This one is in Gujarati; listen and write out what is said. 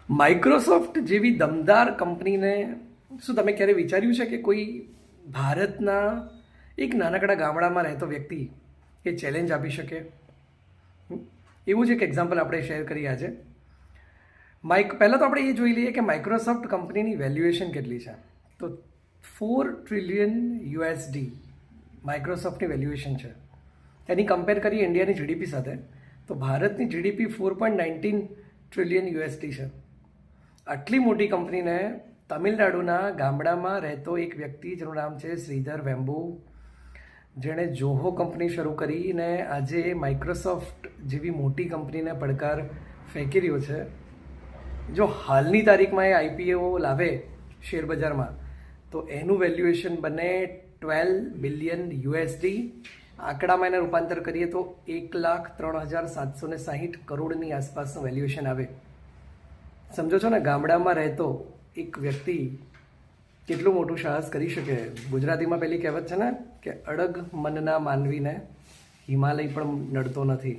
માઇક્રોસોફ્ટ જેવી દમદાર કંપનીને શું તમે ક્યારે વિચાર્યું છે કે કોઈ ભારતના એક નાનકડા ગામડામાં રહેતો વ્યક્તિ એ ચેલેન્જ આપી શકે? એવું જ એક એક્ઝામ્પલ આપણે શેર કરીએ આજે. પહેલાં તો આપણે એ જોઈ લઈએ કે માઇક્રોસોફ્ટ કંપનીની વેલ્યુએશન કેટલી છે. તો $4 ટ્રિલિયન માઇક્રોસોફ્ટની વેલ્યુએશન છે. એની કમ્પેર કરીએ ઇન્ડિયાની જીડીપી સાથે, તો ભારતની જીડીપી $4.19 ટ્રિલિયન છે. આટલી મોટી કંપનીને તમિલનાડુના ગામડામાં રહેતો એક વ્યક્તિ, જેનું નામ છે શ્રીધર વેમ્બુ, જેણે જોહો કંપની શરૂ કરીને આજે માઇક્રોસોફ્ટ જેવી મોટી કંપનીને પડકાર ફેંકી રહ્યો છે. જો હાલની તારીખમાં એ આઈપીઓ લાવે શેરબજારમાં તો એનું વેલ્યુએશન બને $12 બિલિયન. આંકડામાં એને રૂપાંતર કરીએ તો 1,03,760 કરોડની આસપાસનું વેલ્યુએશન આવે. સમજો છો ને, ગામડામાં રહેતો એક વ્યક્તિ કેટલું મોટું સાહસ કરી શકે. ગુજરાતીમાં પેલી કહેવત છે ને કે અડગ મનના માનવીને હિમાલય પણ નડતો નથી.